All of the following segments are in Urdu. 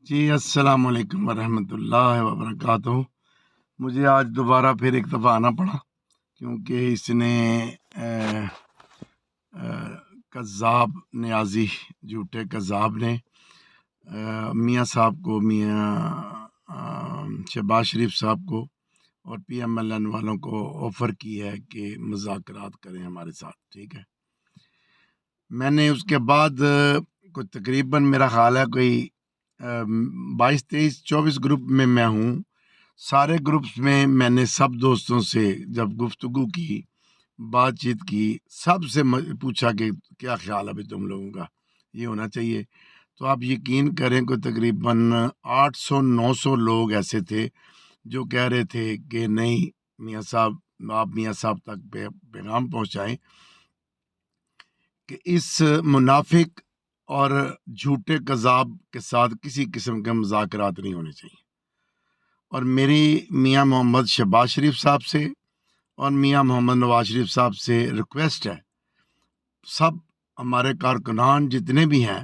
جی السلام علیکم ورحمۃ اللہ وبرکاتہ۔ مجھے آج دوبارہ پھر ایک دفعہ آنا پڑا کیونکہ اس نے کذاب نیازی جھوٹے کذاب نے میاں صاحب کو، میاں شہباز شریف صاحب کو اور پی ایم ایل این والوں کو آفر کی ہے کہ مذاکرات کریں ہمارے ساتھ، ٹھیک ہے۔ میں نے اس کے بعد کوئی تقریباً میرا خیال ہے کوئی 22 23 24 گروپ میں ہوں۔ سارے گروپس میں نے سب دوستوں سے جب گفتگو کی، بات چیت کی، سب سے پوچھا کہ کیا خیال ہے تم لوگوں کا، یہ ہونا چاہیے۔ تو آپ یقین کریں کہ تقریباً 800 900 لوگ ایسے تھے جو کہہ رہے تھے کہ نہیں میاں صاحب، آپ میاں صاحب تک پیغام پہنچائیں کہ اس منافق اور جھوٹے کذاب کے ساتھ کسی قسم کے مذاکرات نہیں ہونے چاہیے۔ اور میری میاں محمد شہباز شریف صاحب سے اور میاں محمد نواز شریف صاحب سے ریکویسٹ ہے، سب ہمارے کارکنان جتنے بھی ہیں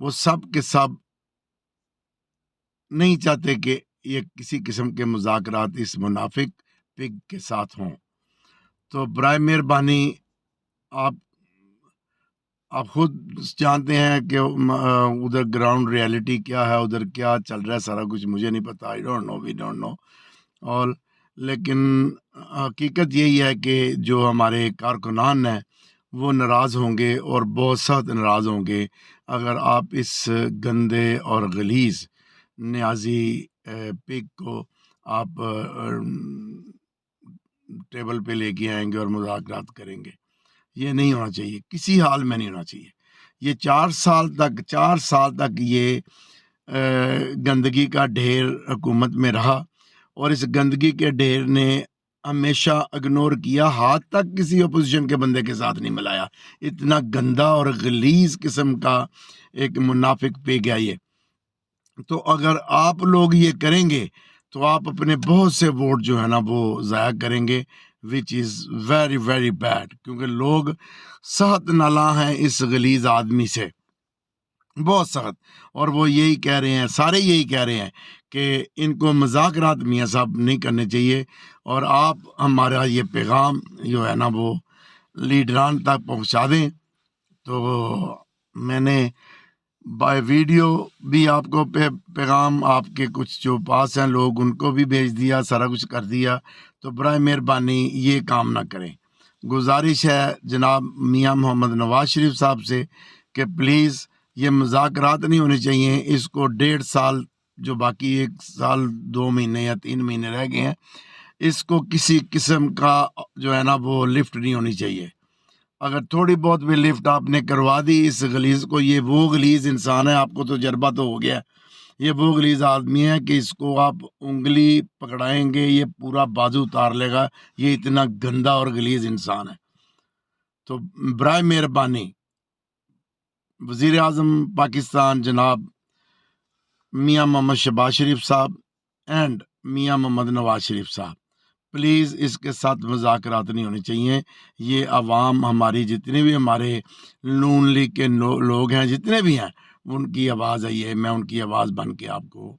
وہ سب کے سب نہیں چاہتے کہ یہ کسی قسم کے مذاکرات اس منافق پگ کے ساتھ ہوں۔ تو برائے مہربانی آپ خود جانتے ہیں کہ ادھر گراؤنڈ ریالٹی کیا ہے، ادھر کیا چل رہا ہے، سارا کچھ مجھے نہیں پتا، I don't know, we don't know. اور لیکن حقیقت یہی ہے کہ جو ہمارے کارکنان ہیں وہ ناراض ہوں گے اور بہت سخت ناراض ہوں گے اگر آپ اس گندے اور غلیظ نیازی پگ کو آپ ٹیبل پہ لے کے آئیں گے اور مذاکرات کریں گے۔ یہ نہیں ہونا چاہیے، کسی حال میں نہیں ہونا چاہیے۔ یہ 4 سال تک یہ گندگی کا ڈھیر حکومت میں رہا اور اس گندگی کے ڈھیر نے ہمیشہ اگنور کیا، ہاتھ تک کسی اپوزیشن کے بندے کے ساتھ نہیں ملایا۔ اتنا گندا اور غلیظ قسم کا ایک منافق پہ گیا یہ۔ تو اگر آپ لوگ یہ کریں گے تو آپ اپنے بہت سے ووٹ جو ہے نا وہ ضائع کریں گے، which is very very bad، کیونکہ لوگ سخت نالاں ہیں اس غلیظ آدمی سے، بہت سخت۔ اور وہ یہی کہہ رہے ہیں، سارے یہی کہہ رہے ہیں کہ ان کو مذاکرات میاں صاحب نہیں کرنے چاہیے۔ اور آپ ہمارا یہ پیغام جو ہے نا وہ لیڈران تک پہنچا دیں۔ تو میں نے بائی ویڈیو بھی آپ کو پیغام، آپ کے کچھ جو پاس ہیں لوگ، ان کو بھی بھیج دیا، سارا کچھ کر دیا۔ تو برائے مہربانی یہ کام نہ کریں۔ گزارش ہے جناب میاں محمد نواز شریف صاحب سے کہ پلیز یہ مذاکرات نہیں ہونے چاہیے۔ اس کو 1.5 سال جو باقی 1 سال 2 مہینے یا 3 مہینے رہ گئے ہیں، اس کو کسی قسم کا جو ہے نا وہ لفٹ نہیں ہونی چاہیے۔ اگر تھوڑی بہت بھی لفٹ آپ نے کروا دی اس غلیظ کو، یہ وہ غلیظ انسان ہے، آپ کو تو تجربہ تو ہو گیا، یہ وہ غلیظ آدمی ہے کہ اس کو آپ انگلی پکڑائیں گے یہ پورا بازو اتار لے گا، یہ اتنا گندا اور غلیظ انسان ہے۔ تو برائے مہربانی وزیر اعظم پاکستان جناب میاں محمد شہباز شریف صاحب اینڈ میاں محمد نواز شریف صاحب، پلیز اس کے ساتھ مذاکرات نہیں ہونے چاہیے۔ یہ عوام ہماری جتنے بھی ہمارے نون لیگ کے لوگ ہیں، جتنے بھی ہیں، ان کی آواز ہے یہ، میں ان کی آواز بن کے آپ کو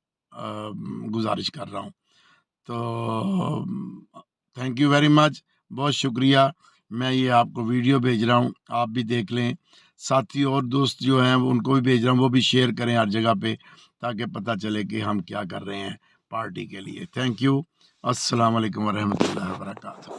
گزارش کر رہا ہوں۔ تو تھینک یو ویری مچ، بہت شکریہ۔ میں یہ آپ کو ویڈیو بھیج رہا ہوں، آپ بھی دیکھ لیں، ساتھی اور دوست جو ہیں ان کو بھی بھیج رہا ہوں، وہ بھی شیئر کریں ہر جگہ پہ تاکہ پتہ چلے کہ ہم کیا کر رہے ہیں پارٹی کے لیے۔ تھینک یو، السلام علیکم ورحمۃ اللہ وبرکاتہ۔